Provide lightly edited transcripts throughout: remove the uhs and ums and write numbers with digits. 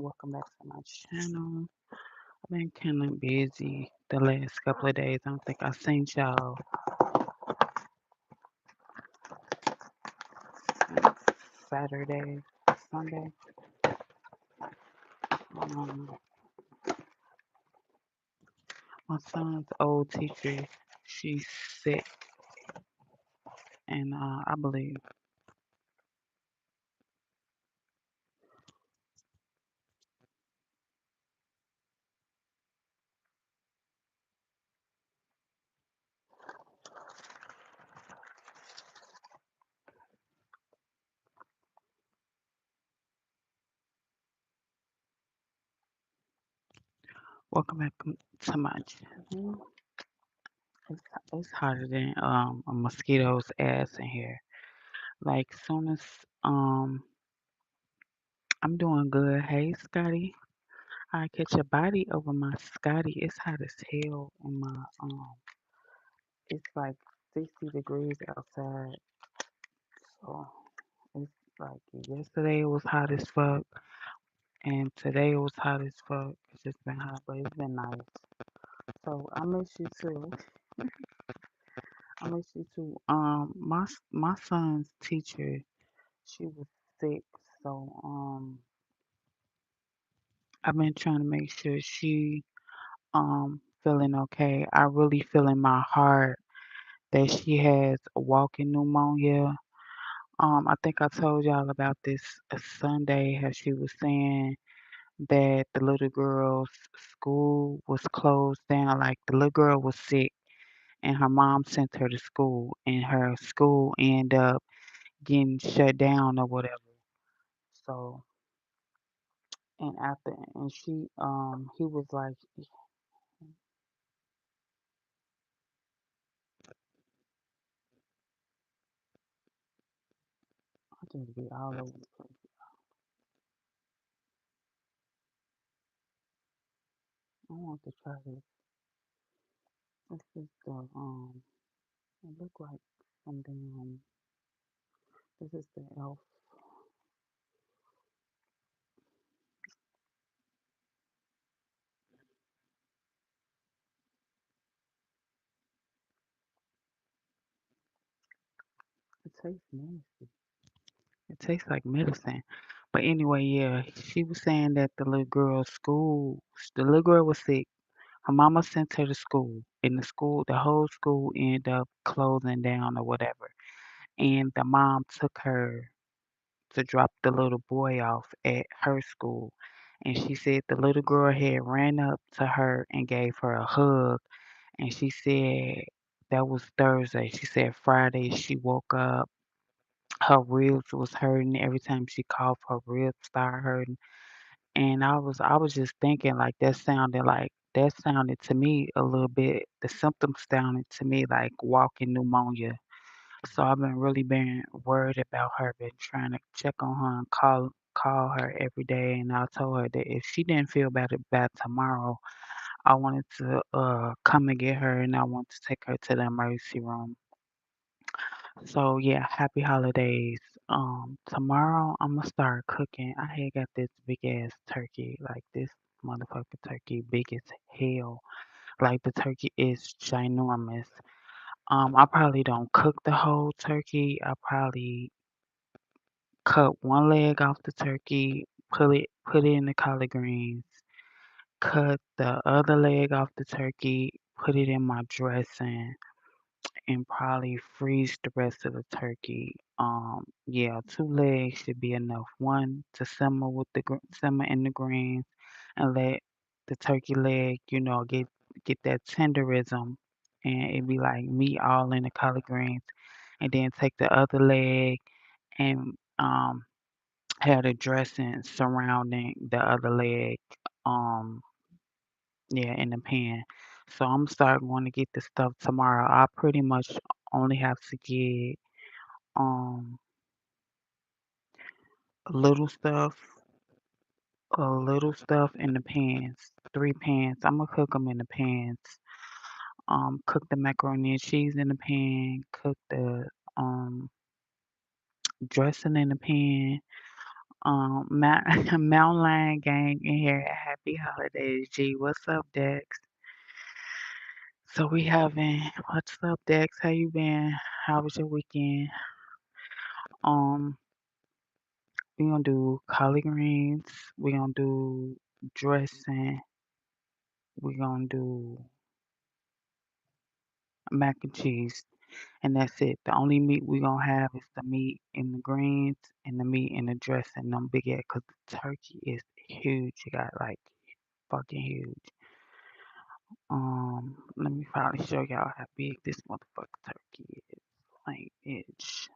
Welcome back to my channel. I've been kind of busy the last couple of days. I don't think I seen y'all Saturday, Sunday. Um, my son's old teacher, she's sick, and I believe. Welcome back to my channel. It's hotter than a mosquito's ass in here. Like soon as I'm doing good. Hey Scotty. I catch a body over my Scotty. It's hot as hell in my it's like 60 degrees outside. So it's like yesterday it was hot as fuck and today it was hot as fuck. It's just been hot, but it's been nice. So I miss you too. I miss you too. My son's teacher, she was sick, so I've been trying to make sure she feeling okay. I really feel in my heart that she has walking pneumonia. I think I told y'all about this Sunday, how she was saying that the little girl's school was closed down. Like the little girl was sick and her mom sent her to school and her school ended up getting shut down or whatever. So and after and she he was like I just be all over the place. I want to try this. This is the it look like some damn this is the elf. It tastes nasty. It tastes like medicine. But anyway, yeah, she was saying that the little girl was sick. Her mama sent her to school. And the whole school ended up closing down or whatever. And the mom took her to drop the little boy off at her school. And she said the little girl had ran up to her and gave her a hug. And she said that was Thursday. She said Friday she woke up, her ribs was hurting. Every time she coughed, her ribs started hurting. And I was just thinking like that sounded to me a little bit the symptoms sounded to me like walking pneumonia. So I've been worried about her, been trying to check on her and call her every day, and I told her that if she didn't feel better by tomorrow, I wanted to come and get her and I want to take her to the emergency room. So yeah, happy holidays. Tomorrow I'm gonna start cooking. I had got this big ass turkey, like this motherfucking turkey, big as hell. Like the turkey is ginormous. I probably don't cook the whole turkey. I probably cut one leg off the turkey, put it in the collard greens, cut the other leg off the turkey, put it in my dressing and probably freeze the rest of the turkey. Yeah, two legs should be enough. One to simmer simmer in the greens, and let the turkey leg, get that tenderism, and it be like meat all in the collard greens. And then take the other leg and have the dressing surrounding the other leg. Um, yeah, in the pan. So I'm starting going to get this stuff tomorrow. I pretty much only have to get um a little stuff, in the pans, three pans. I'm gonna cook them in the pans. Cook the macaroni and cheese in the pan. Cook the um dressing in the pan. Mount, Mount Lion Gang in here. Happy holidays, G. What's up, Dex? So we having what's up, Dex? How you been? How was your weekend? Um, we gonna do collard greens. We gonna do dressing. We gonna do mac and cheese, and that's it. The only meat we gonna have is the meat and the greens and the meat and the dressing. Them big ass, cause the turkey is huge. You got like fucking huge. Let me finally show y'all how big this motherfucker turkey is. Like it's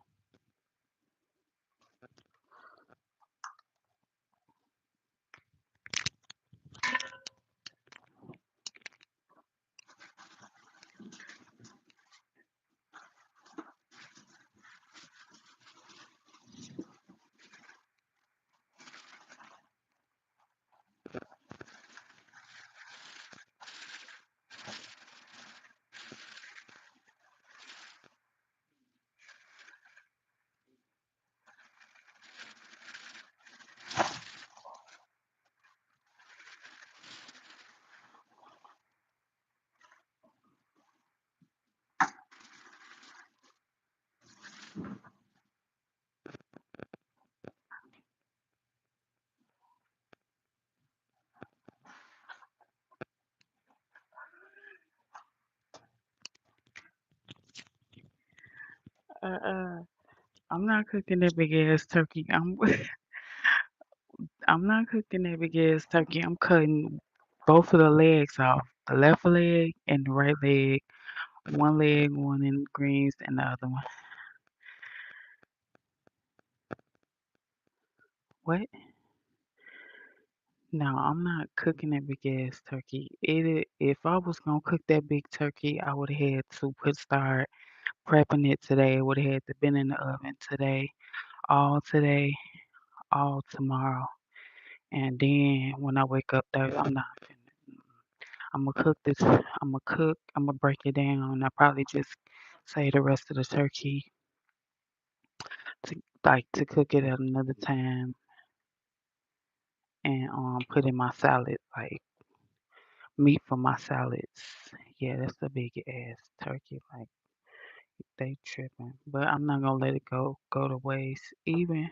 uh I'm not cooking that big ass turkey. I'm not cooking that big ass turkey. I'm cutting both of the legs off. The left leg and the right leg. One leg, one in greens, and the other one. What? No, I'm not cooking that big ass turkey. If I was gonna cook that big turkey, I would have had to start prepping it today. Would have had to been in the oven today, all tomorrow. And then when I wake up Thursday, I'm not finna. I'm gonna cook this. I'm gonna cook. I'm gonna break it down. I probably just say the rest of the turkey to to cook it at another time and put in my salad like meat for my salads. Yeah, that's a big ass turkey. Like they tripping, but I'm not gonna let it go to waste. Even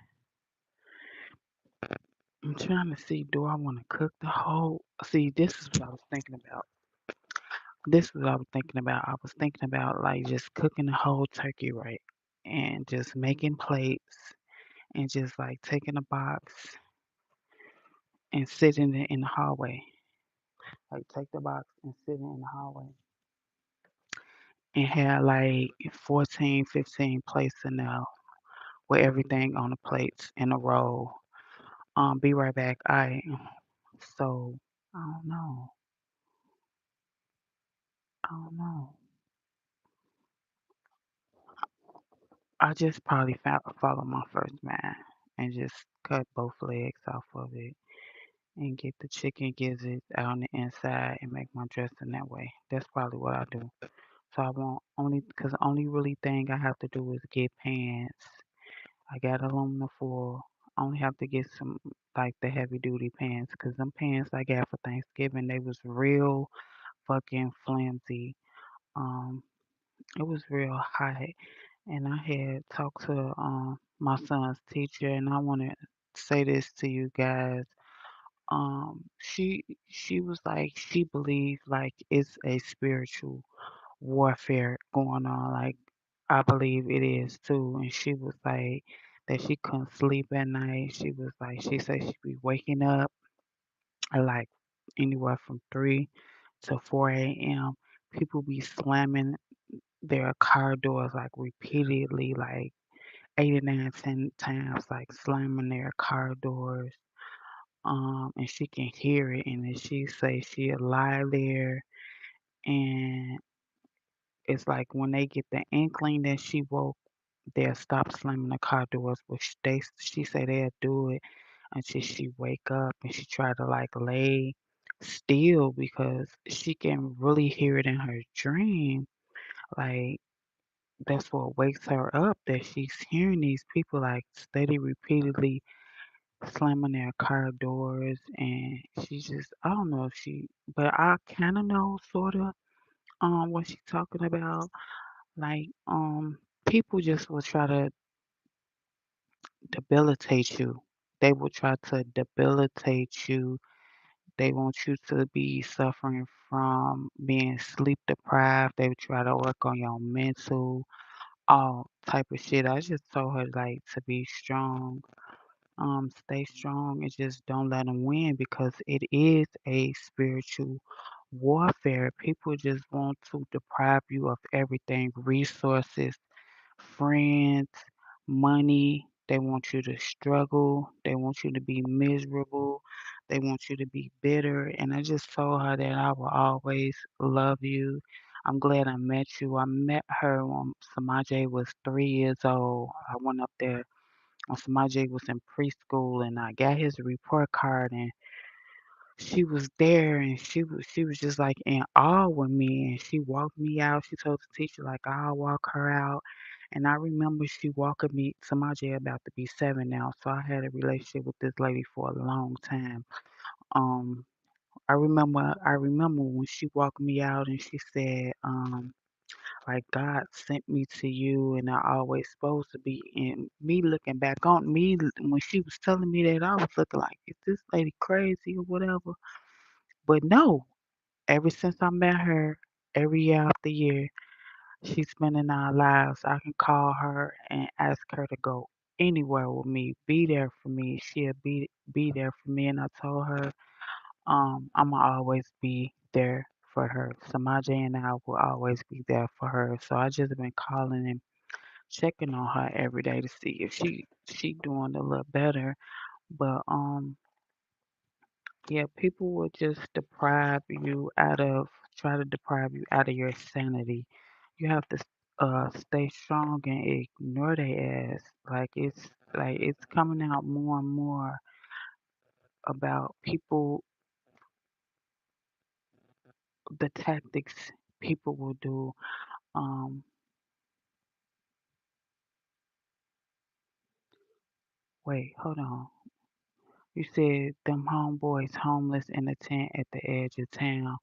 I'm trying to see, do I want to cook the whole? See, this is what I was thinking about. This is what I was thinking about. I was thinking about like just cooking the whole turkey right and just making plates and just like taking a box and sitting it in the hallway. Like take the box and sit it in the hallway and have like 14, 15 plates in there with everything on the plates in a row. Be right back. So I don't know. I don't know. I just probably follow my first man and just cut both legs off of it and get the chicken gizzards out on the inside and make my dressing that way. That's probably what I do. So I won't only because the only really thing I have to do is get pans. I got aluminum foil. I only have to get some like the heavy duty pans because them pans I got for Thanksgiving they was real fucking flimsy. Um, it was real hot, and I had talked to my son's teacher, and I want to say this to you guys. She was like she believed like it's a spiritual warfare going on. Like I believe it is too. And she was like that she couldn't sleep at night. She was like she said she'd be waking up at like anywhere from 3 to 4 a.m. People be slamming their car doors like repeatedly, like 89, 10 times, like slamming their car doors. And she can hear it, and then she say she'll lie there, and it's like when they get the inkling that she woke, they'll stop slamming the car doors, but she say they'll do it until she wake up and she try to like lay still because she can really hear it in her dream. Like that's what wakes her up that she's hearing these people like steady repeatedly slamming their car doors, and she just, I don't know if she, but I kind of know sort of what she's talking about. Like, people just will try to debilitate you. They will try to debilitate you. They want you to be suffering from being sleep deprived. They would try to work on your mental, all type of shit. I just told her like to be strong, stay strong, and just don't let them win because it is a spiritual warfare. People just want to deprive you of everything, resources, friends, money. They want you to struggle. They want you to be miserable. They want you to be bitter. And I just told her that I will always love you. I'm glad I met you. I met her when Samaje was 3 years old. I went up there when Samaje was in preschool and I got his report card and she was there and she was just like in awe with me and she walked me out. She told the teacher like I'll walk her out. And I remember she walking me Samaje about to be 7 now. So I had a relationship with this lady for a long time. Um I remember when she walked me out and she said, like God sent me to you and I always supposed to be in me looking back on me when she was telling me that I was looking like is this lady crazy or whatever. But no, ever since I met her, every year after year, she's been in our lives. I can call her and ask her to go anywhere with me, be there for me. She'll be there for me. And I told her, I'ma always be there for her. Samaje and I will always be there for her. So I just been calling and checking on her every day to see if she doing a little better. But yeah, people will just try to deprive you out of your sanity. You have to stay strong and ignore their ass. Like it's coming out more and more about people, the tactics people will do. Um, wait, hold on. You said them homeboys homeless in a tent at the edge of town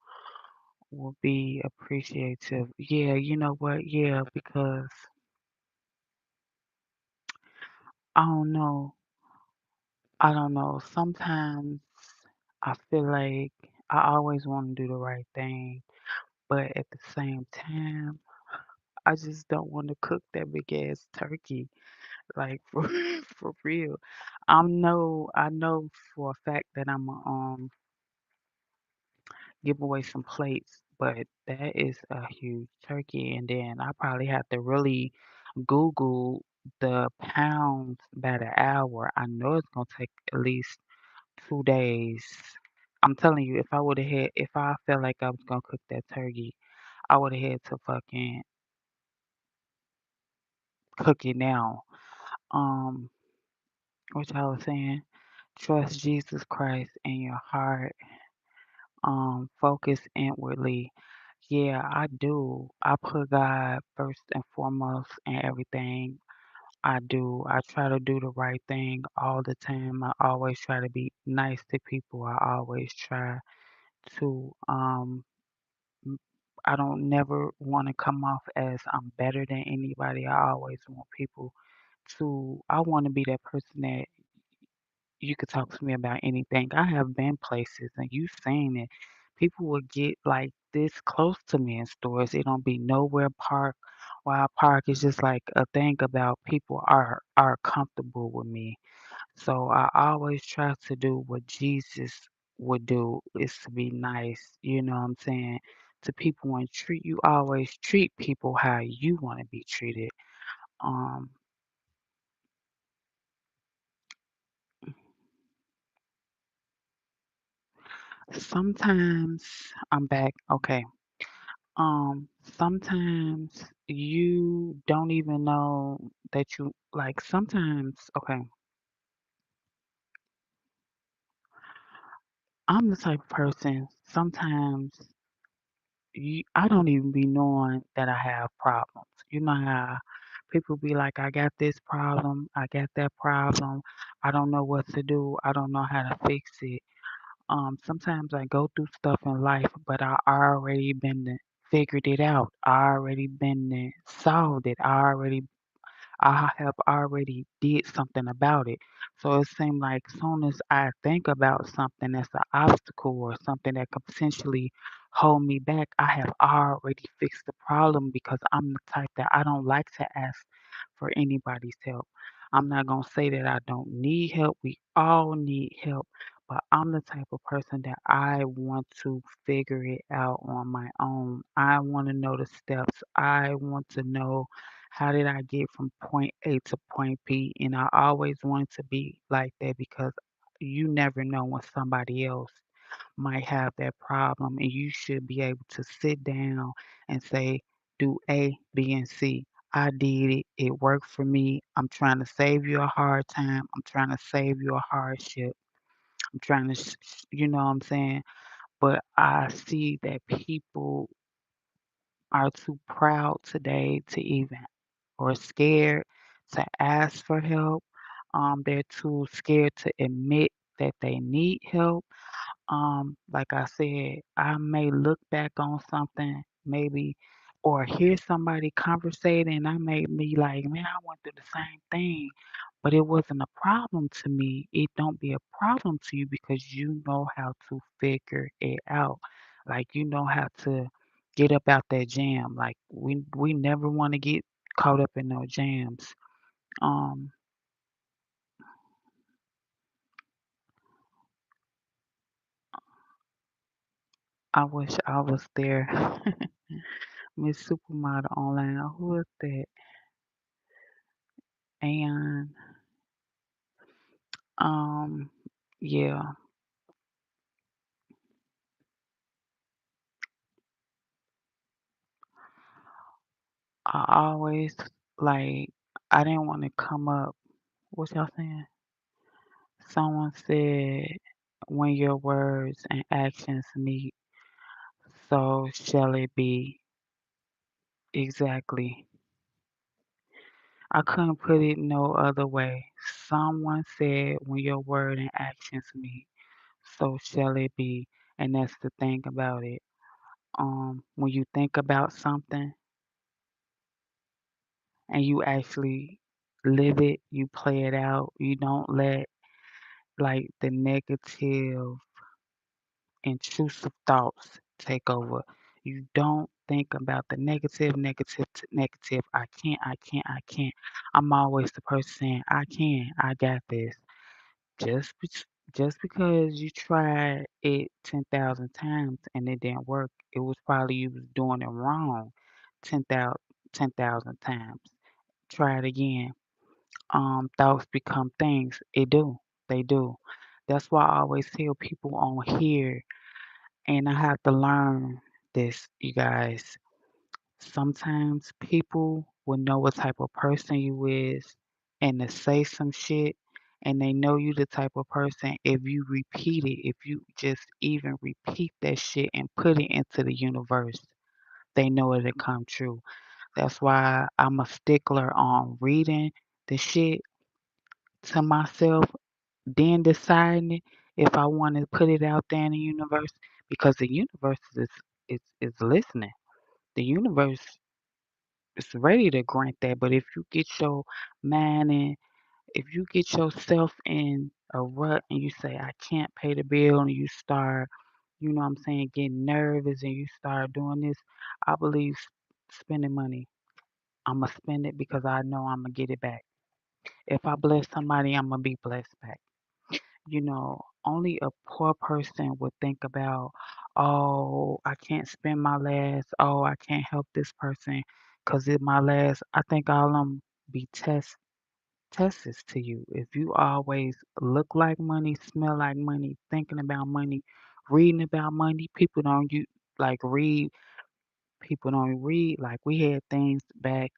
will be appreciative. Yeah, you know what? Yeah, because I don't know. I don't know. Sometimes I feel like I always want to do the right thing, but at the same time, I just don't want to cook that big ass turkey. Like for for real. I know for a fact that I'm gonna give away some plates, but that is a huge turkey, and then I probably have to really Google the pounds by the hour. I know it's gonna take at least 2 days. I'm telling you, if I felt like I was gonna cook that turkey, I would have had to fucking cook it now. Um, which I was saying, trust Jesus Christ in your heart. Focus inwardly. Yeah, I do. I put God first and foremost in everything I do. I try to do the right thing all the time. I always try to be nice to people. I always try to m- I don't never want to come off as I'm better than anybody. I always want people I want to be that person that you could talk to me about anything. I have been places and you've seen it. People will get like this close to me in stores. It don't be nowhere park. While I park is just like a thing about people are comfortable with me. So I always try to do what Jesus would do is to be nice, you know what I'm saying, to people and always treat people how you want to be treated. Um Sometimes I'm back. Okay. Sometimes you don't even know that you like sometimes okay, I'm the type of person sometimes I don't even be knowing that I have problems. You know how People be like, I got this problem, I got that problem, I don't know what to do, I don't know how to fix it. Sometimes I go through stuff in life, but I already been there, figured it out. I already been there, solved it. I have already did something about it. So it seems like soon as I think about something that's an obstacle or something that could potentially hold me back, I have already fixed the problem because I'm the type that I don't like to ask for anybody's help. I'm not gonna say that I don't need help. We all need help. But I'm the type of person that I want to figure it out on my own. I want to know the steps. I want to know how did I get from point A to point B? And I always wanted to be like that because you never know when somebody else might have that problem, and you should be able to sit down and say, do A, B, and C. I did it. It worked for me. I'm trying to save you a hard time. I'm trying to save you a hardship. I'm trying to, you know what I'm saying? But I see that people are too proud today to even or scared to ask for help. They're too scared to admit that they need help. Like I said, I may look back on something maybe or hear somebody conversating and I may be like, man, I went through the same thing, but it wasn't a problem to me. It don't be a problem to you because you know how to figure it out. Like you know how to get up out that jam. Like we never want to get caught up in no jams. Um, I wish I was there. Miss Supermodel online. Who is that? And um, yeah, I always like I didn't want to come up. What y'all saying? Someone said, "When your words and actions meet, so shall it be." Exactly. I couldn't put it no other way. Someone said, "When your word and actions meet, so shall it be." And that's the thing about it. When you think about something and you actually live it, you play it out, you don't let like the negative, intrusive thoughts take over. You don't think about the negative, negative, negative. I can't, I can't, I can't. I'm always the person saying, I can, I got this. Just, just because you tried it 10,000 times and it didn't work, it was probably you was doing it wrong 10,000 10,000 times. Try it again. Thoughts become things. It do. They do. That's why I always tell people on here, and I have to learn this, you guys. Sometimes people will know what type of person you is and to say some shit, and they know you the type of person if you repeat it, if you just even repeat that shit and put it into the universe, they know it'll come true. That's why I'm a stickler on reading the shit to myself, then deciding if I want to put it out there in the universe because the universe is listening. The universe is ready to grant that. But if you get your mind in, if you get yourself in a rut and you say, I can't pay the bill, and you start, you know what I'm saying, getting nervous and you start doing this, I believe spending money. I'm going to spend it because I know I'm going to get it back. If I bless somebody, I'm going to be blessed back. Only a poor person would think about, oh, I can't spend my last, oh, I can't help this person because it's my last. I think all of them be tests to you. If you always look like money, smell like money, thinking about money, reading about money, people don't read. Like we had things back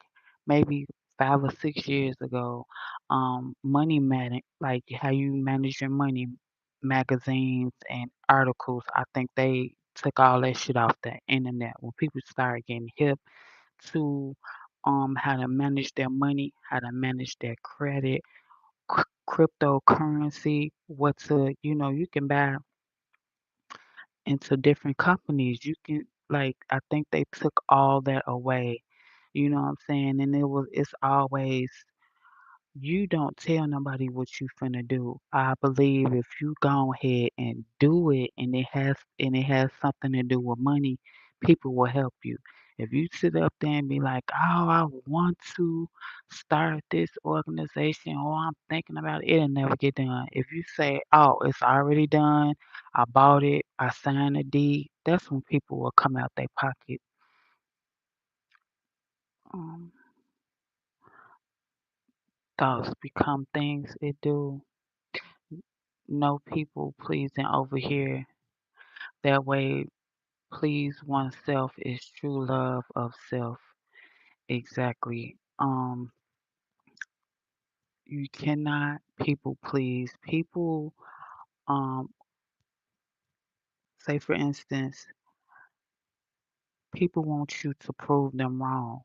maybe 5 or 6 years ago. Money like how you manage your money, magazines and articles. I think they took all that shit off the internet when people started getting hip to how to manage their money, how to manage their credit, cryptocurrency, what to, you can buy into different companies. You can, like, I think they took all that away. You know what I'm saying? And it's always, you don't tell nobody what you finna do. I believe if you go ahead and do it, and it has something to do with money, people will help you. If you sit up there and be like, "Oh, I want to start this organization," or "I'm thinking about it," it'll never get done. If you say, "Oh, it's already done. I bought it. I signed a deed," that's when people will come out their pocket. Um, thoughts become things. It do. No people pleasing over here. That way, please oneself is true love of self. Exactly. You cannot people please. People, um, say for instance, people want you to prove them wrong.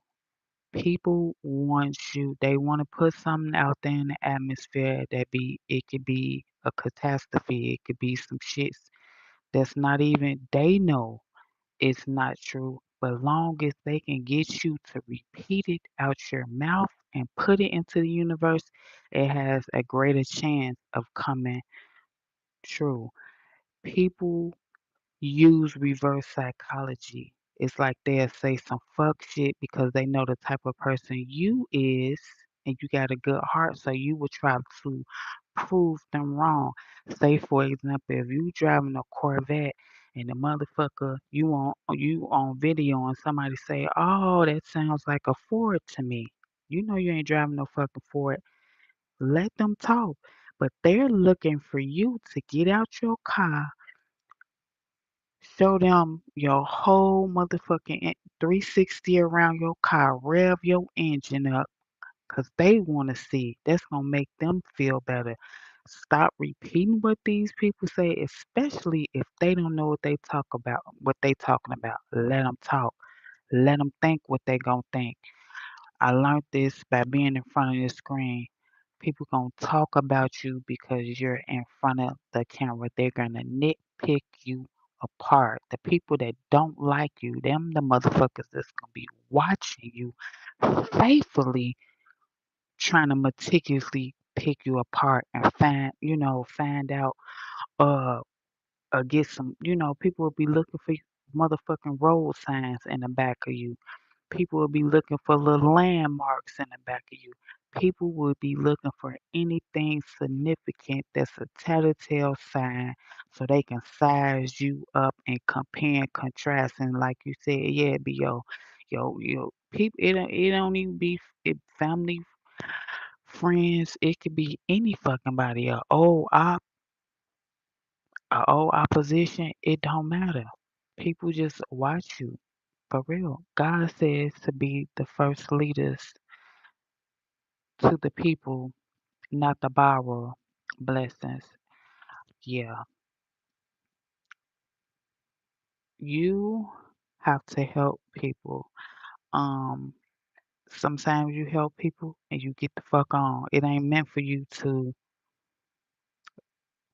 People want you, they want to put something out there in the atmosphere it could be a catastrophe. It could be some shits that's not even, they know it's not true, but long as they can get you to repeat it out your mouth and put it into the universe, it has a greater chance of coming true. People use reverse psychology. It's like they'll say some fuck shit because they know the type of person you is, and you got a good heart, so you will try to prove them wrong. Say for example, if you driving a Corvette and the motherfucker you on video and somebody say, "Oh, that sounds like a Ford to me." You know you ain't driving no fucking Ford. Let them talk. But they're looking for you to get out your car. Show them your whole motherfucking 360 around your car. Rev your engine up because they want to see. That's going to make them feel better. Stop repeating what these people say, especially if they don't know what they talking about. Let them talk. Let them think what they going to think. I learned this by being in front of the screen. People gonna talk about you because you're in front of the camera. They're gonna nitpick you apart. The people that don't like you, them the motherfuckers that's gonna be watching you faithfully, trying to meticulously pick you apart and find out uh get some, people will be looking for motherfucking road signs in the back of you. People will be looking for little landmarks in the back of you. People will be looking for anything significant that's a telltale sign so they can size you up and compare and contrast. And like you said, yeah, it be yo, people. It don't even be family, friends. It could be any fucking body. A old opposition. It don't matter. People just watch you. For real. God says to be the first leaders to the people, not the borrower blessings. Yeah. You have to help people. Um, Sometimes you help people and you get the fuck on. It ain't meant for you to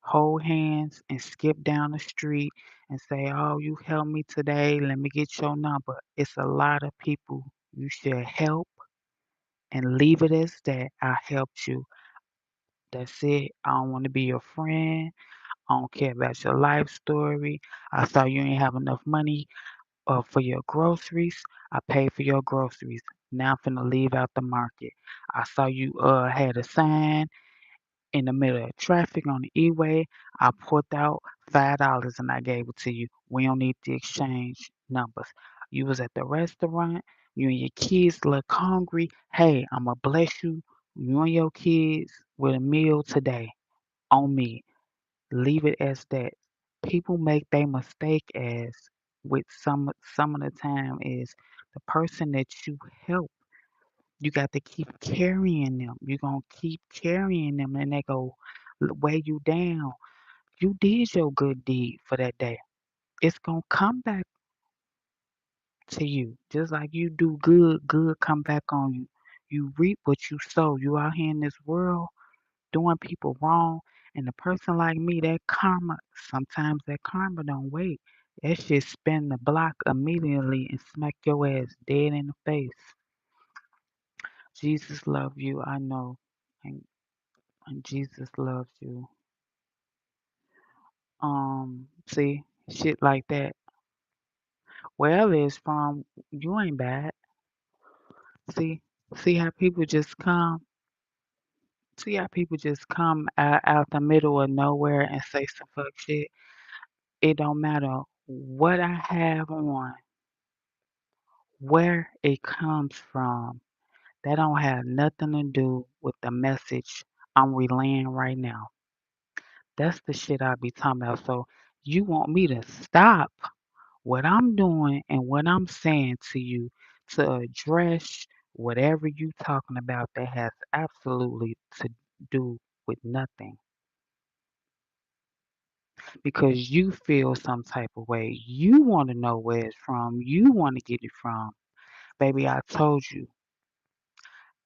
hold hands and skip down the street and say, "Oh, you helped me today. Let me get your number." It's a lot of people you should help and leave it as that. I helped you. That's it. I don't want to be your friend. I don't care about your life story. I saw you ain't have enough money for your groceries. I paid for your groceries. Now I'm finna leave out the market. I saw you had a sign in the middle of traffic on the E-way. I pulled out $5 and I gave it to you. We don't need to exchange numbers. You was at the restaurant. You and your kids look hungry. Hey, I'ma bless you and your kids with a meal today on me. Leave it as that. People make their mistake as with some of the time is the person that you help. You got to keep carrying them. You're gonna keep carrying them and they go weigh you down. You did your good deed for that day. It's gonna come back. to you. Just like you do good, good come back on you. You reap what you sow. You out here in this world doing people wrong. And a person like me, that karma, sometimes that karma don't wait. That shit spin the block immediately and smack your ass dead in the face. Jesus loves you, I know. And Jesus loves you. See, shit like that. Wherever it's from, you ain't bad. See, see how people just come. See how people just come out the middle of nowhere and say some fuck shit. It don't matter what I have on, where it comes from. That don't have nothing to do with the message I'm relaying right now. That's the shit I be talking about. So you want me to stop what I'm doing and what I'm saying to you to address whatever you talking about that has absolutely to do with nothing because you feel some type of way. You want to know where it's from. You want to get it from. Baby, I told you,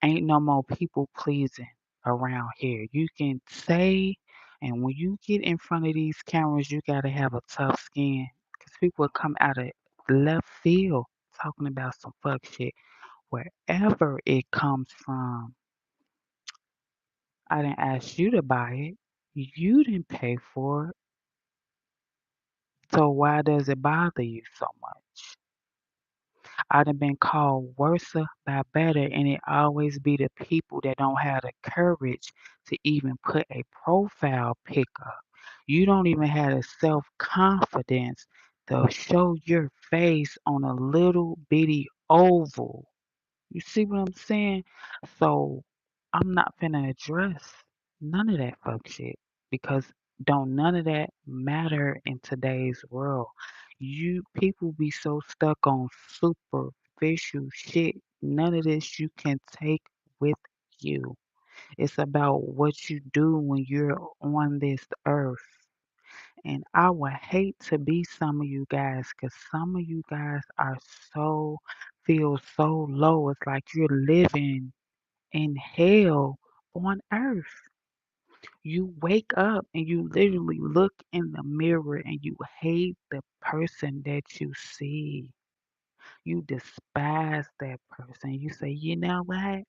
ain't no more people pleasing around here. You can say, and when you get in front of these cameras, you got to have a tough skin because people will come out of left field talking about some fuck shit. Wherever it comes from, I didn't ask you to buy it. You didn't pay for it. So why does it bother you so much? I done been called worser by better, and it always be the people that don't have the courage to even put a profile pic up. You don't even have the self confidence to show your face on a little bitty oval. You see what I'm saying? So I'm not finna address none of that fuck shit because don't none of that matter in today's world. You people be so stuck on superficial shit. None of this you can take with you. It's about what you do when you're on this earth. And I would hate to be some of you guys because some of you guys are so, feel so low. It's like you're living in hell on earth. You wake up and you literally look in the mirror and you hate the person that you see. You despise that person. You say, you know what?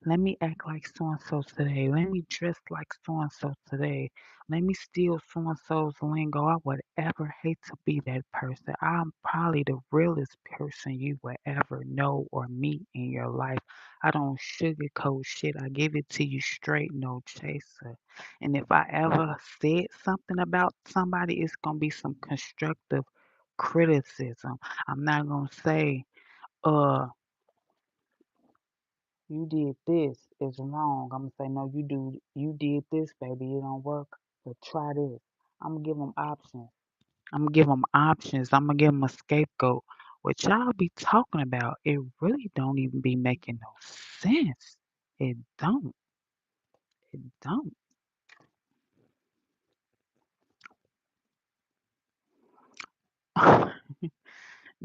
Let me act like so and so today. Let me dress like so and so today. Let me steal so and so's lingo. I would ever hate to be that person. I'm probably the realest person you would ever know or meet in your life. I don't sugarcoat shit. I give it to you straight, no chaser. And if I ever said something about somebody, it's gonna be some constructive criticism. I'm not gonna say, uh, you did this is wrong. I'm gonna say, no, you did this, baby. It don't work. But try this. I'm gonna give them options. I'm gonna give them options. I'm gonna give them a scapegoat. What y'all be talking about, it really don't even be making no sense. It don't. It don't.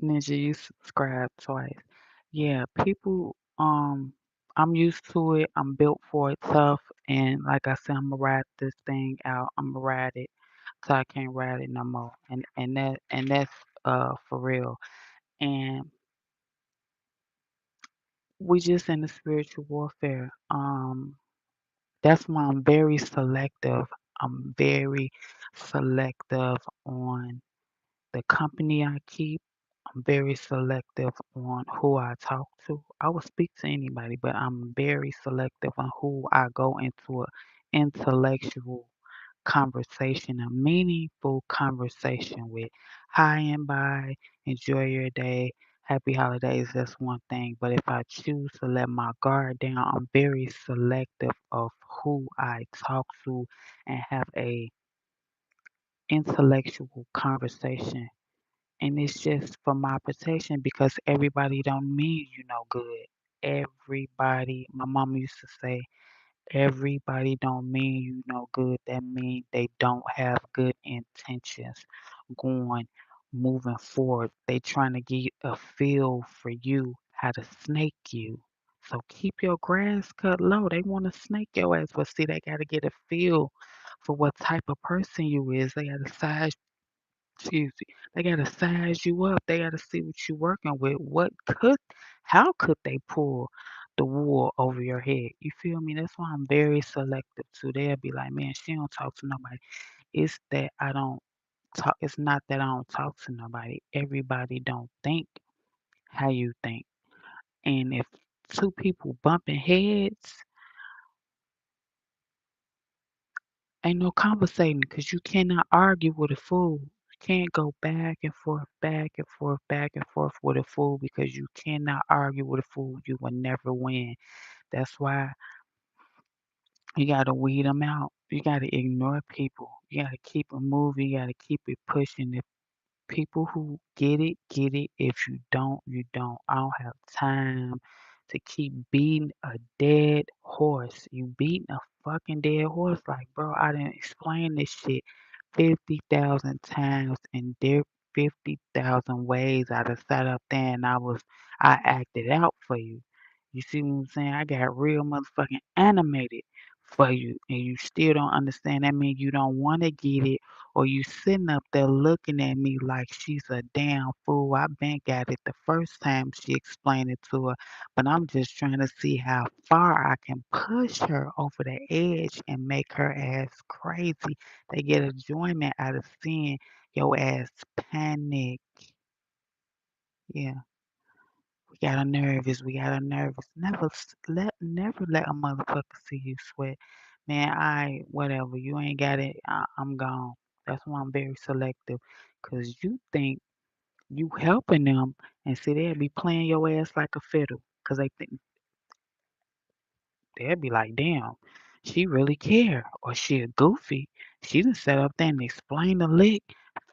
Ninja, you subscribe twice. Yeah, people, I'm used to it. I'm built for it tough. And like I said, I'm gonna ride this thing out. I'm gonna ride it till I can't ride it no more. And that's for real. And we just in the spiritual warfare. That's why I'm very selective. I'm very selective on the company I keep. I'm very selective on who I talk to. I will speak to anybody, but I'm very selective on who I go into a intellectual conversation, a meaningful conversation with. Hi and bye. Enjoy your day. Happy holidays. That's one thing. But if I choose to let my guard down, I'm very selective of who I talk to and have a intellectual conversation, and it's just for my protection because everybody don't mean you no good. Everybody, my mom used to say, everybody don't mean you no good. That mean they don't have good intentions going moving forward. They trying to get a feel for you, how to snake you. So keep your grass cut low. They want to snake your ass, but see, they got to get a feel for what type of person you is. They got to size, excuse me, they got to size you up. They got to see what you're working with. How could they pull the wool over your head? You feel me? That's why I'm very selective too. They'll be like, man, she don't talk to nobody. It's that I don't talk. It's not that I don't talk to nobody. Everybody don't think how you think. And if two people bumping heads, ain't no conversating because you cannot argue with a fool. You can't go back and forth, back and forth, back and forth with a fool because you cannot argue with a fool. You will never win. That's why you got to weed them out. You got to ignore people. You got to keep it moving. You got to keep it pushing. People who get it, get it. If you don't, you don't. I don't have time to keep beating a dead horse. You beating a fucking dead horse. Like, bro, I didn't explain this shit 50,000 times in there 50,000 ways. I just sat up there and I acted out for you. You see what I'm saying? I got real motherfucking animated for you, and you still don't understand. That means you don't want to get it, or you sitting up there looking at me like she's a damn fool. I been got it the first time she explained it to her, but I'm just trying to see how far I can push her over the edge and make her ass crazy. They get enjoyment out of seeing your ass panic. Yeah, we got a nervous. We got a nervous. Never let a motherfucker see you sweat. Man, whatever. You ain't got it. I'm gone. That's why I'm very selective. Cause you think you helping them, and see they'll be playing your ass like a fiddle. Cause they think they'll be like, damn, she really care, or she a goofy. She done sat up there and explained the lick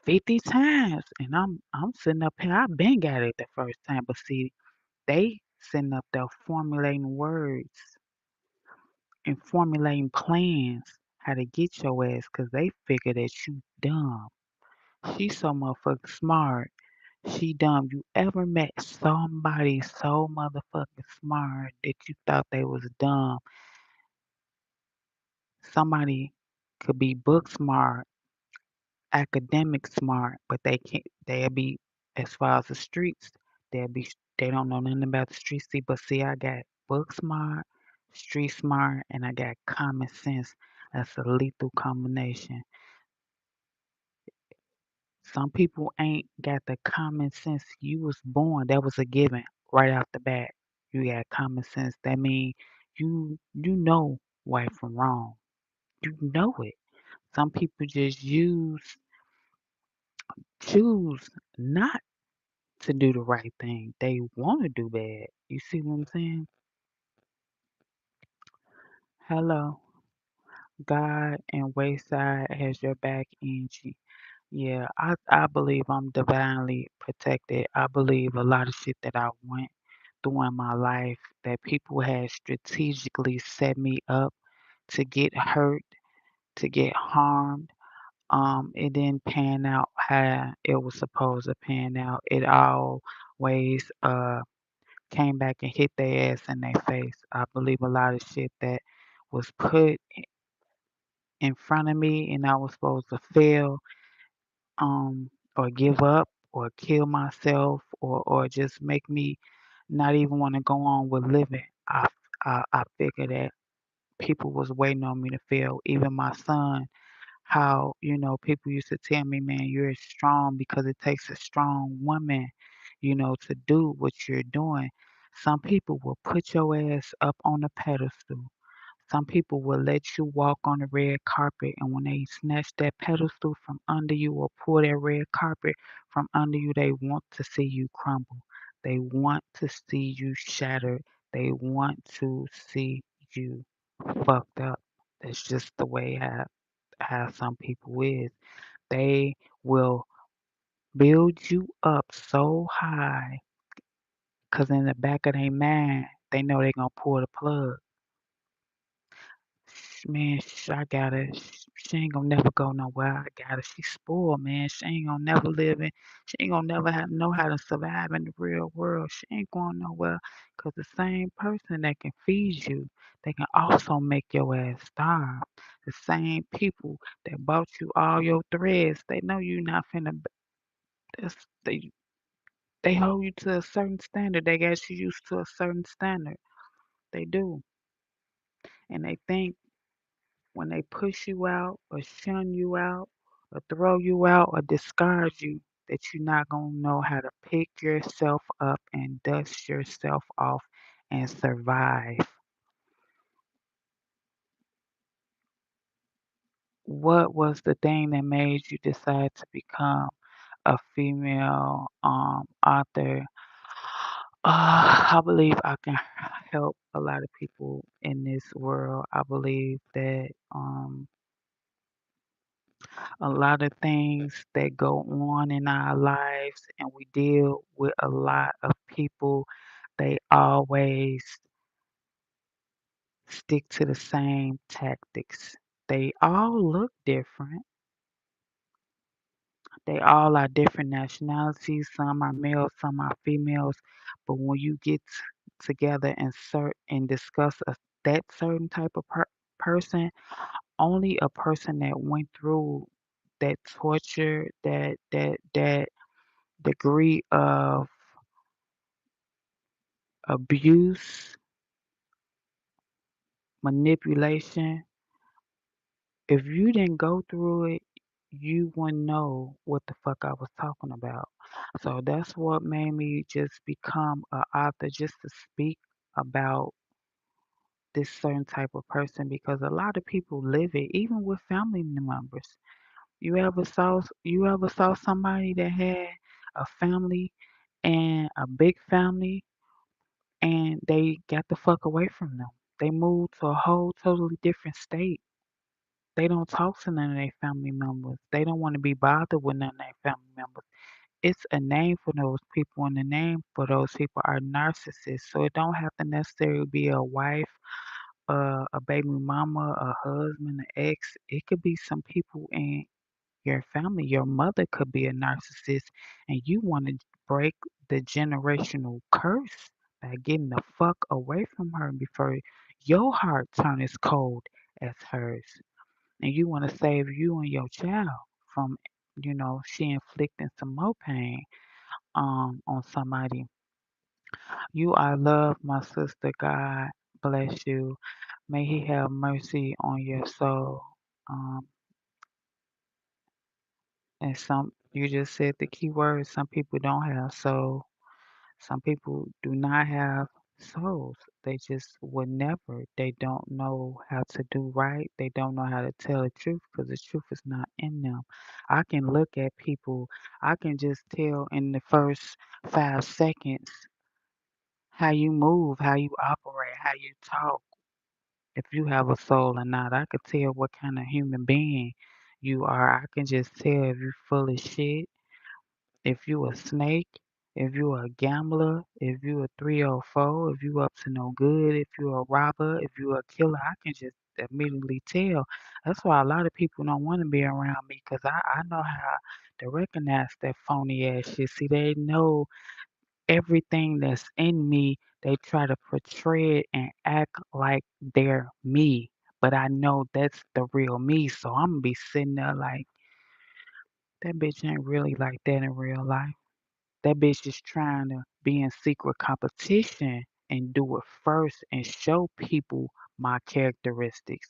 50 times, and I'm sitting up here. I been got it the first time, but see, they sitting up there formulating words and formulating plans how to get your ass, cause they figure that you dumb. She so motherfucking smart. She dumb. You ever met somebody so motherfucking smart that you thought they was dumb? Somebody could be book smart, academic smart, but they'll be as far as the streets, they don't know nothing about the streets. See, but see, I got book smart, street smart, and I got common sense. That's a lethal combination. Some people ain't got the common sense. You was born, that was a given right out the bat. You got common sense. That means you know right from wrong. You know it. Some people just choose not to do the right thing. They want to do bad. You see what I'm saying? Hello, God and Wayside has your back, Angie. Yeah, I believe I'm divinely protected. I believe a lot of shit that I went through in my life that people had strategically set me up to get hurt, to get harmed. It didn't pan out how it was supposed to pan out. It always came back and hit their ass in their face. I believe a lot of shit that was put in front of me and I was supposed to fail, or give up or kill myself or just make me not even want to go on with living. I figured that people was waiting on me to fail. Even my son, how, people used to tell me, man, you're strong because it takes a strong woman, to do what you're doing. Some people will put your ass up on a pedestal. Some people will let you walk on the red carpet, and when they snatch that pedestal from under you or pull that red carpet from under you, they want to see you crumble. They want to see you shattered. They want to see you fucked up. That's just the way how some people is. They will build you up so high, 'cause in the back of their mind, they know they're gonna pull the plug. Man, I got her. She ain't gonna never go nowhere. I got her. She spoiled, man. She ain't gonna never live in. She ain't gonna never know how to survive in the real world. She ain't going nowhere. Cause the same person that can feed you, they can also make your ass starve. The same people that bought you all your threads, they know you not finna. That's, they hold you to a certain standard. They got you used to a certain standard. They do, and they think when they push you out or shun you out or throw you out or discard you, that you're not going to know how to pick yourself up and dust yourself off and survive. What was the thing that made you decide to become a female author? I believe I can help a lot of people in this world. I believe that a lot of things that go on in our lives and we deal with a lot of people, they always stick to the same tactics. They all look different. They all are different nationalities. Some are males, some are females. But when you get together and discuss that certain type of person, only a person that went through that torture, that degree of abuse, manipulation, if you didn't go through it, you wouldn't know what the fuck I was talking about. So that's what made me just become an author, just to speak about this certain type of person because a lot of people live it, even with family members. You ever saw somebody that had a family and a big family and they got the fuck away from them. They moved to a whole totally different state. They don't talk to none of their family members. They don't want to be bothered with none of their family members. It's a name for those people, and the name for those people are narcissists. So it don't have to necessarily be a wife, a baby mama, a husband, an ex. It could be some people in your family. Your mother could be a narcissist, and you want to break the generational curse by getting the fuck away from her before your heart turns cold as hers. And you want to save you and your child from, she inflicting some more pain on somebody. You are loved, my sister. God bless you. May He have mercy on your soul. Um, and you just said the key word. Some people don't have soul. Some people do not have souls. They just would never. They don't know how to do right. They don't know how to tell the truth because the truth is not in them. I can look at people. I can just tell in the first 5 seconds how you move, how you operate, how you talk. If you have a soul or not, I could tell what kind of human being you are. I can just tell if you're full of shit, if you a snake, if you a gambler, if you a 304, if you up to no good, if you a robber, if you a killer, I can just immediately tell. That's why a lot of people don't want to be around me because I know how to recognize that phony ass shit. See, they know everything that's in me. They try to portray it and act like they're me. But I know that's the real me. So I'm gonna be sitting there like, that bitch ain't really like that in real life. That bitch is trying to be in secret competition and do it first and show people my characteristics.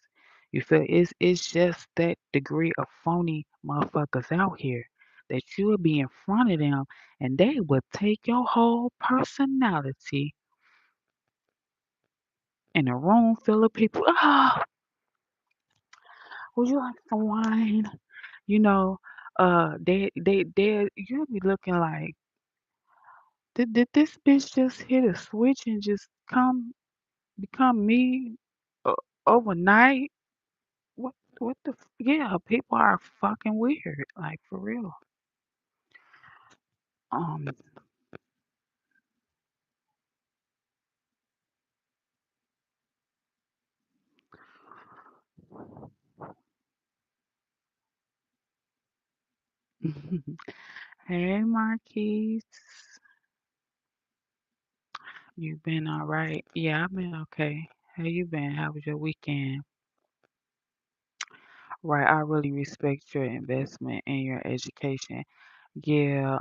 You feel it's just that degree of phony motherfuckers out here that you'll be in front of them and they will take your whole personality in a room full of people. Oh, would you like some wine? You know, they you'll be looking like, did this bitch just hit a switch and just become me uh, overnight? What the yeah, people are fucking weird, like for real. Um, Hey, Marquise. You been all right? Yeah, I've been okay. How you been? How was your weekend? Right, I really respect your investment in your education. Yeah,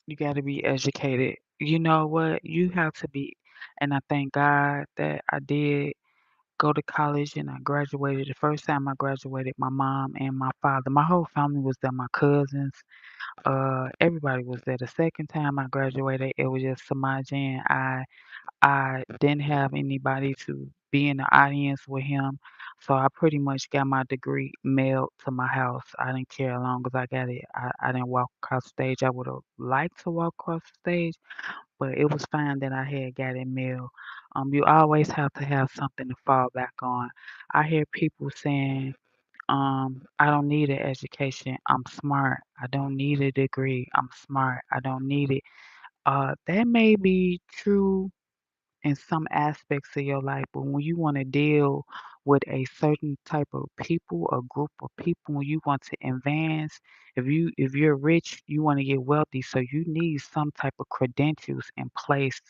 you got to be educated. You know what? You have to be, and I thank God that I did go to college and I graduated. The first time I graduated, my mom and my father, my whole family was there, my cousins, everybody was there. The second time I graduated, it was just Samaj and I didn't have anybody to be in the audience with him, so I pretty much got my degree mailed to my house. I didn't care as long as I got it. I didn't walk across the stage. I would have liked to walk across the stage, but it was fine that I had got it mailed. You always have to have something to fall back on. I hear people saying, I don't need an education. I'm smart. I don't need a degree. I'm smart. I don't need it. That may be true in some aspects of your life, but when you want to deal with a certain type of people, a group of people, when you want to advance, if you're rich, you want to get wealthy, so you need some type of credentials in place.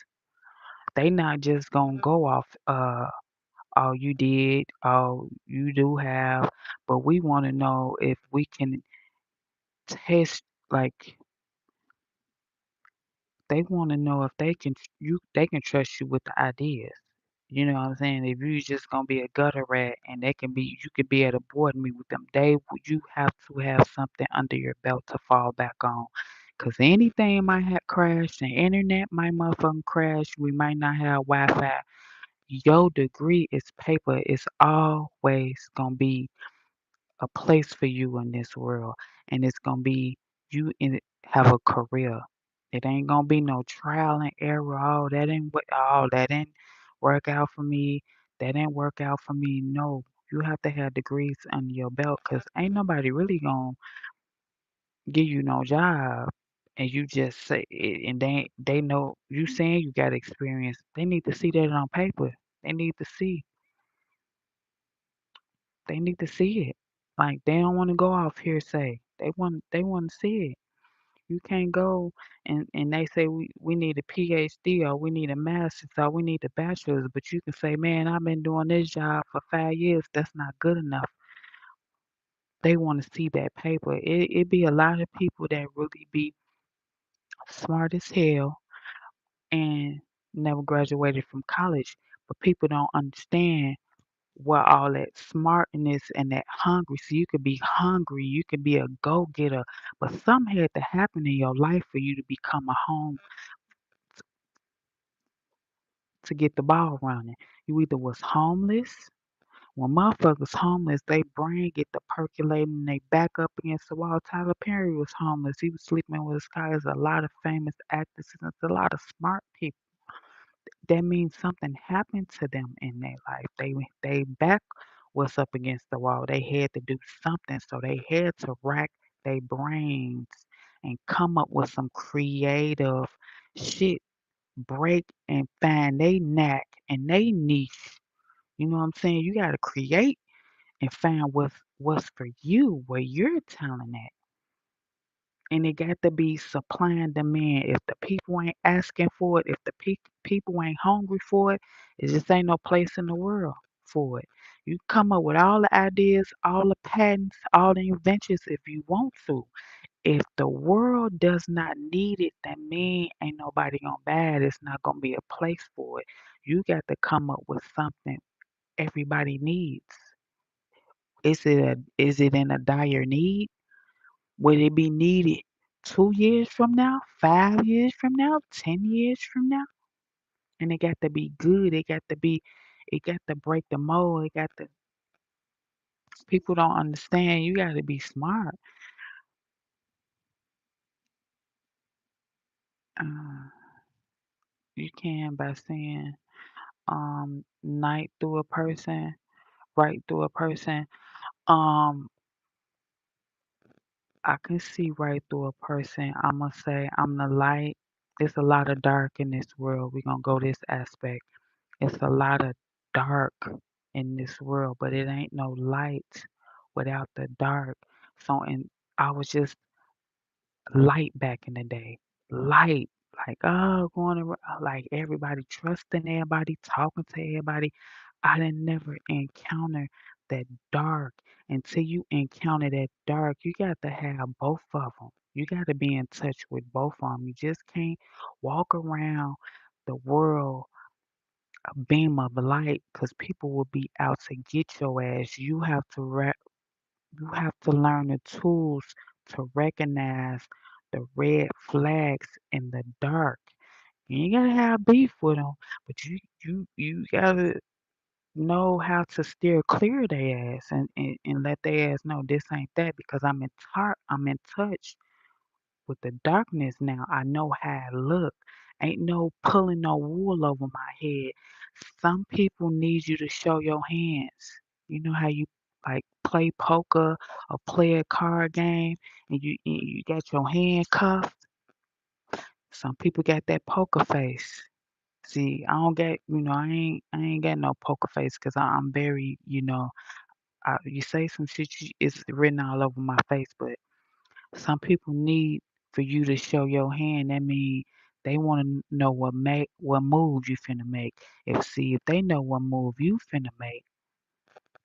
They not just gonna go off all you did, all you do have, but we want to know if we can test like they want to know if they can trust you with the ideas. You know what I'm saying? If you just gonna be a gutter rat and they can be you could be at a board meeting with them, you have to have something under your belt to fall back on. Cause anything might have crashed, the internet might motherfucking crash, we might not have Wi-Fi. Your degree is paper. It's always gonna be a place for you in this world, and it's gonna be you in have a career. It ain't gonna be no trial and error. Oh, that didn't work out for me. That didn't work out for me. No, you have to have degrees under your belt, cause ain't nobody really gonna give you no job, and you just say it, and they know you saying you got experience. They need to see that on paper. They need to see. They need to see it. Like they don't want to go off hearsay. They want to see it. You can't go and they say we need a PhD or we need a master's or we need a bachelor's, but you can say, man, I've been doing this job for 5 years. That's not good enough. They want to see that paper. It be a lot of people that really be smart as hell and never graduated from college, but people don't understand where all that smartness and that hungry. So you could be hungry, you could be a go getter, but something had to happen in your life for you to become a home to get the ball running. You either was homeless. When motherfuckers homeless, they brain get to percolating, they back up against the wall. Tyler Perry was homeless. He was sleeping with his car. There's a lot of famous actors and there's a lot of smart people. That means something happened to them in their life. They back was up against the wall. They had to do something, so they had to rack their brains and come up with some creative shit, break and find they knack and they niche. You know what I'm saying? You gotta create and find what's for you, where you're talent at. And it got to be supply and demand. If the people ain't asking for it, if the people ain't hungry for it, it just ain't no place in the world for it. You come up with all the ideas, all the patents, all the inventions if you want to. If the world does not need it, that mean ain't nobody gonna buy it. It's not gonna be a place for it. You got to come up with something everybody needs. Is it in a dire need? Will it be needed 2 years from now, 5 years from now, 10 years from now? And it got to be good. It got to break the mold. It got to, people don't understand. You got to be smart. Uh, you can by saying, night through a person, right through a person. Um, I can see right through a person. I'm gonna say I'm the light. There's a lot of dark in this world. We're gonna go this aspect. It's a lot of dark in this world, but it ain't no light without the dark. So I was just light back in the day. Light. Like, oh, going around, like everybody trusting everybody, talking to everybody. I didn't never encounter that dark. Until you encounter that dark, you got to have both of them. You got to be in touch with both of them. You just can't walk around the world a beam of light because people will be out to get your ass. You have to learn the tools to recognize the red flags in the dark. You ain't gotta have beef with them, but you gotta know how to steer clear their ass and let their ass know this ain't that because I'm in touch with the darkness now. I know how it look. Ain't no pulling no wool over my head. Some people need you to show your hands. You know how you like play poker or play a card game and you got your hand cuffed. Some people got that poker face. See, I don't get, I ain't got no poker face because I'm very, you say some shit, it's written all over my face, but some people need for you to show your hand. That mean they want to know what move you finna make. If they know what move you finna make,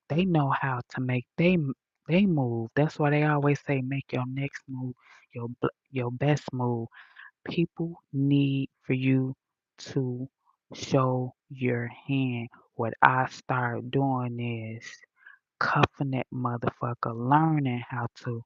they know how to make they move. That's why they always say make your next move your best move. People need for you to show your hand. What I start doing is cuffing that motherfucker, learning how to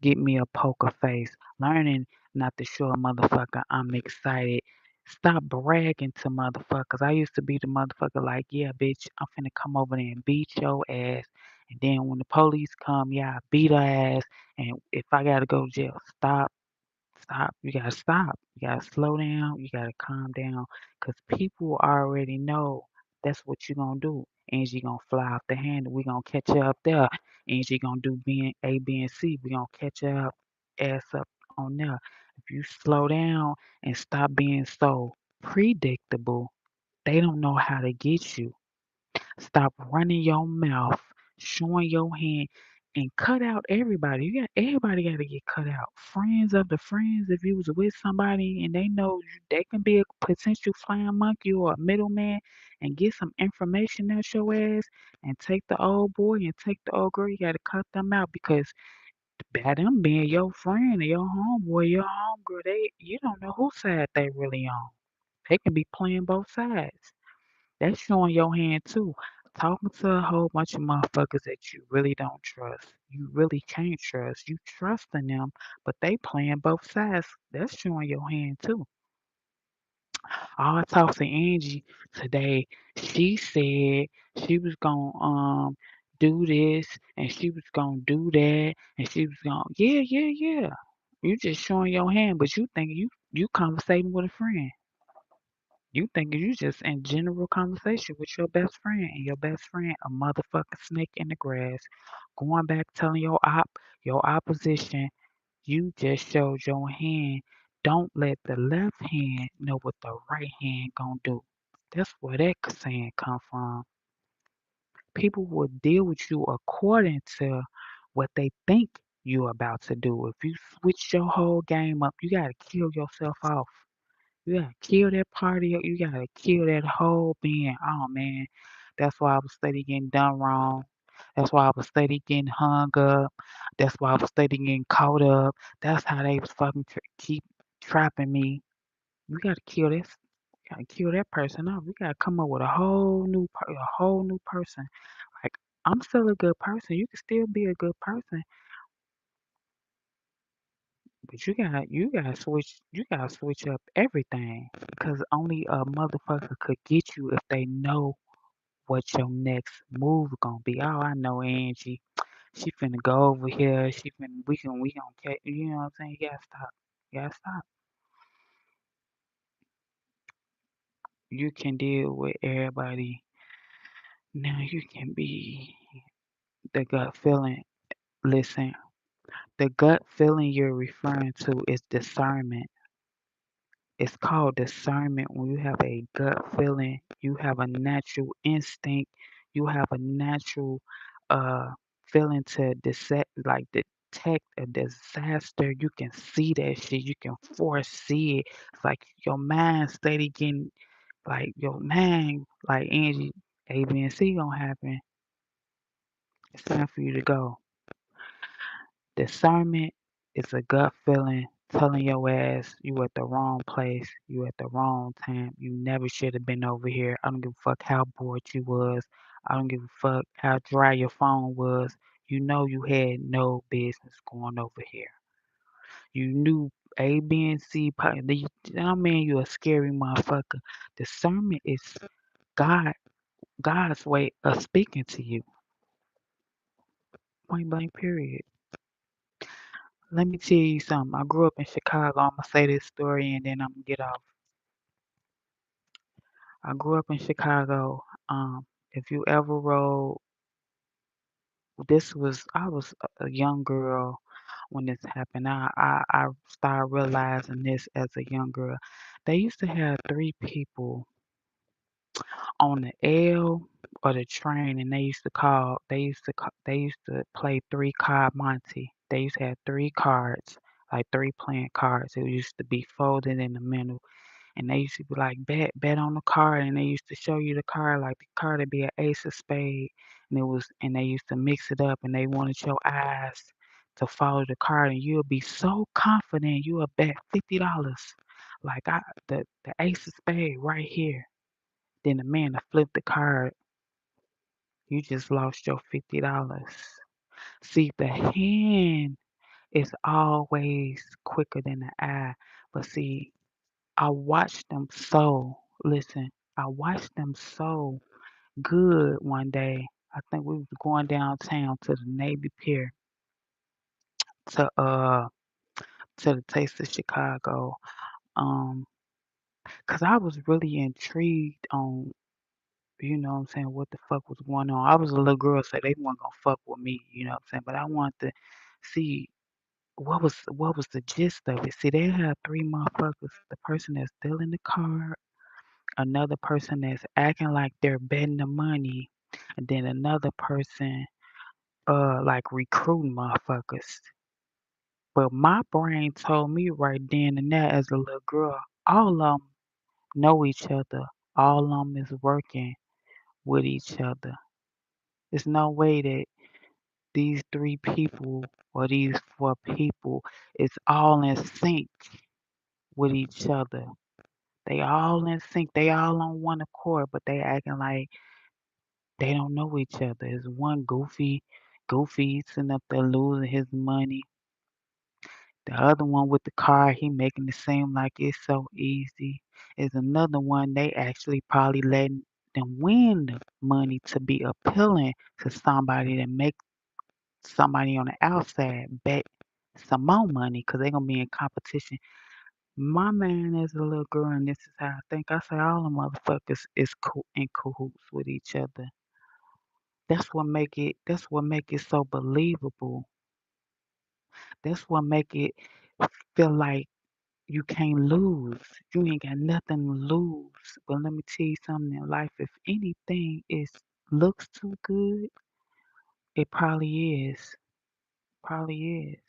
get me a poker face, learning not to show a motherfucker I'm excited. Stop bragging to motherfuckers. I used to be the motherfucker like, yeah, bitch, I'm finna come over there and beat your ass. And then when the police come, yeah, I beat her ass. And if I gotta go to jail, stop. You gotta stop. You gotta slow down. You gotta calm down. Cause people already know that's what you gonna do. Angie gonna fly off the handle. We gonna catch her up there. Angie gonna do A, B, and C. We gonna catch her up, ass up on there. If you slow down and stop being so predictable, they don't know how to get you. Stop running your mouth, showing your hand, and cut out everybody. Everybody got to get cut out. Friends of the friends. If you was with somebody and they know they can be a potential flying monkey or a middleman, and get some information out your ass, and take the old boy and take the old girl, you got to cut them out because by them being your friend or your homeboy, your homegirl, you don't know whose side they really on. They can be playing both sides. That's showing your hand too. Talking to a whole bunch of motherfuckers that you really don't trust. You really can't trust. You trusting them, but they playing both sides. That's showing your hand too. I talked to Angie today. She said she was gonna do this and she was gonna do that and she was gonna yeah. You just showing your hand, but you think you conversating with a friend. You think you just in general conversation with your best friend and your best friend a motherfucking snake in the grass, going back telling your opposition, you just showed your hand. Don't let the left hand know what the right hand gonna do. That's where that saying come from. People will deal with you according to what they think you're about to do. If you switch your whole game up, you gotta kill yourself off. You gotta kill that party. You gotta kill that whole being. Oh man, that's why I was steady getting done wrong. That's why I was steady getting hung up. That's why I was steady getting caught up. That's how they was fucking keep trapping me. We gotta kill this. Gotta kill that person off. We gotta come up with a whole new person. Like I'm still a good person. You can still be a good person, but you gotta switch up everything because only a motherfucker could get you if they know what your next move gonna be. Oh, I know Angie. She finna go over here. We gonna catch. You know what I'm saying? You gotta stop. You gotta stop. You can deal with everybody. Now you can be the gut feeling. Listen, the gut feeling you're referring to is discernment. It's called discernment when you have a gut feeling, you have a natural instinct, you have a natural uh feeling to detect a disaster. You can see that shit. You can foresee it. It's like your mind steady getting like your mind like Angie, A, B, and C gonna happen. It's time for you to go. Discernment is a gut feeling telling your ass you at the wrong place, you at the wrong time. You never should have been over here. I don't give a fuck how bored you was. I don't give a fuck how dry your phone was. You know you had no business going over here. You knew A, B, and C. I mean, you a scary motherfucker. Discernment is God, God's way of speaking to you. Point blank. Period. Let me tell you something. I grew up in Chicago. I'm gonna say this story and then I'm gonna get off. I grew up in Chicago. If you ever rode, I was a young girl when this happened. I started realizing this as a young girl. They used to have three people on the L or the train, and they used to play three card Monte. They used to have three cards, like three playing cards. It used to be folded in the middle, and they used to be like bet on the card, and they used to show you the card, like the card would be an ace of spade, and they used to mix it up, and they wanted your eyes to follow the card, and you'll be so confident you'll bet $50, like the ace of spade right here. Then the man to flip the card, you just lost your $50. See, the hand is always quicker than the eye. But see, I watched them listen, I watched them so good one day. I think we was going downtown to the Navy Pier to to the Taste of Chicago. Um, 'Cause I was really intrigued on, you know what I'm saying, what the fuck was going on. I was a little girl, so they weren't gonna fuck with me, you know what I'm saying? But I wanted to see what was the gist of it. See, they had three motherfuckers. The person that's stealing the car, another person that's acting like they're betting the money, and then another person like recruiting motherfuckers. But my brain told me right then and there as a little girl, all of them know each other. All of them is working with each other. There's no way that these three people or these four people is all in sync with each other. They all in sync. They all on one accord, but they acting like they don't know each other. There's one goofy sitting up there losing his money. The other one with the car, he making it seem like it's so easy. Is another one they actually probably letting them win the money to be appealing to somebody that make somebody on the outside bet some more money because they're gonna be in competition. My man is a little girl, and this is how I think. I say all the motherfuckers is in cahoots with each other. That's what make it so believable. That's what make it feel like you can't lose. You ain't got nothing to lose. But let me tell you something in life. If anything is looks too good, it probably is. Probably is.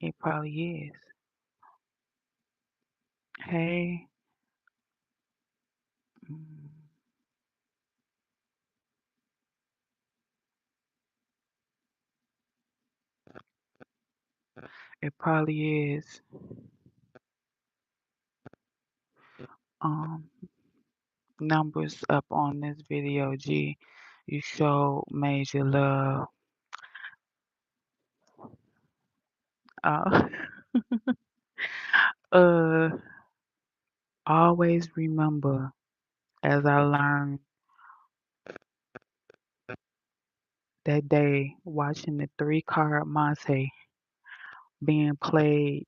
It probably is. Hey, mm, it probably is. Um, Numbers up on this video, G. You show major love. Uh, uh, always remember, as I learned that day watching the three card Monte being played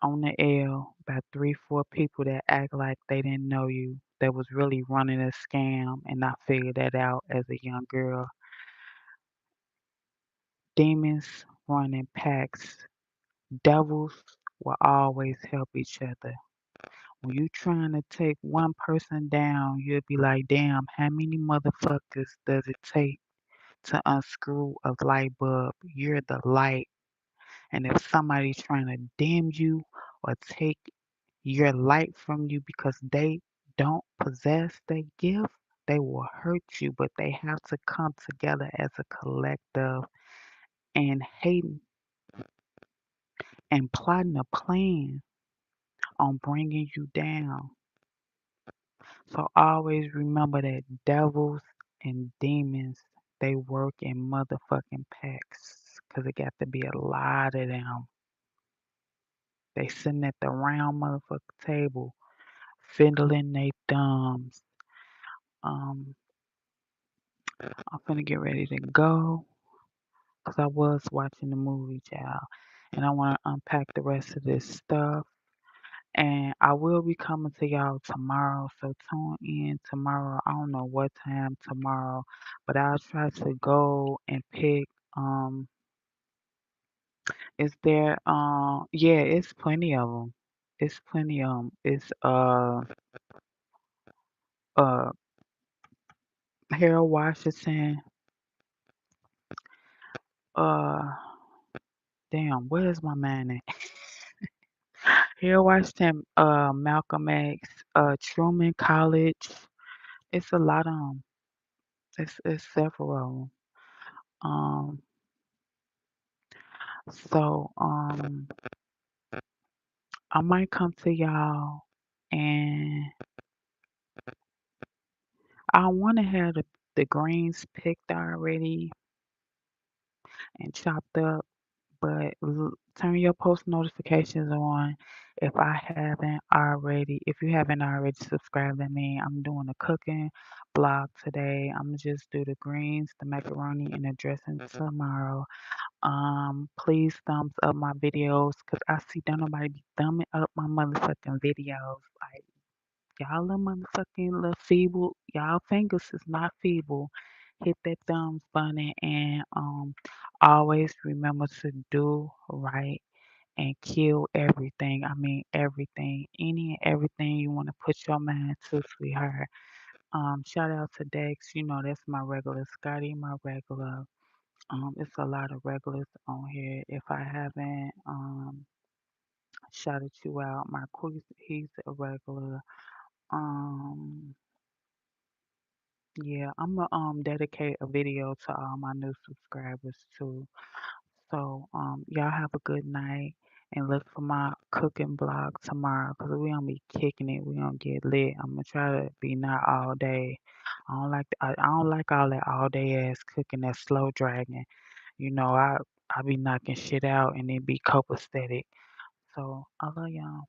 on the L by three, four people that act like they didn't know you, that was really running a scam, and I figured that out as a young girl. Demons run in packs. Devils will always help each other. When you trying to take one person down, you'll be like, damn, how many motherfuckers does it take to unscrew a light bulb. You're the light. And if somebody's trying to dim you or take your light from you because they don't possess their gift, they will hurt you, but they have to come together as a collective and hating and plotting a plan on bringing you down. So always remember that devils and demons, they work in motherfucking packs. Cause it got to be a lot of them. They sitting at the round motherfucking table, fiddling their thumbs. Um, I'm finna get ready to go. Cause I was watching the movie, child. And I wanna unpack the rest of this stuff. And I will be coming to y'all tomorrow. So tune in tomorrow. I don't know what time tomorrow, but I'll try to go and pick. Um, is there? Yeah, it's plenty of them. It's plenty of them. It's uh Harold Washington. Uh, damn, where's my man at? Harold Washington. Malcolm X. Truman College. It's a lot of them. It's several of them. Um. So I might come to y'all and I want to have the greens picked already and chopped up, but turn your post notifications on if you haven't already subscribed to me. I'm doing a cooking blog today. I'm gonna just do the greens, the macaroni, and the dressing tomorrow. Please thumbs up my videos because I see don't nobody be thumbing up my motherfucking videos. Like, y'all little motherfucking little feeble, y'all fingers is not feeble. Hit that thumbs button and always remember to do right and kill everything. I mean everything. Any and everything you want to put your mind to, sweetheart. Shout out to Dex. You know that's my regular Scotty, my regular. It's a lot of regulars on here. If I haven't shouted you out, Marquise, he's a regular. Um, yeah, I'm gonna dedicate a video to all my new subscribers too. So y'all have a good night and look for my cooking vlog tomorrow because we gonna be kicking it. We gonna get lit. I'm gonna try to be not all day. I don't like all that all day ass cooking, that slow dragging. You know, I be knocking shit out and it be copacetic. So I love y'all.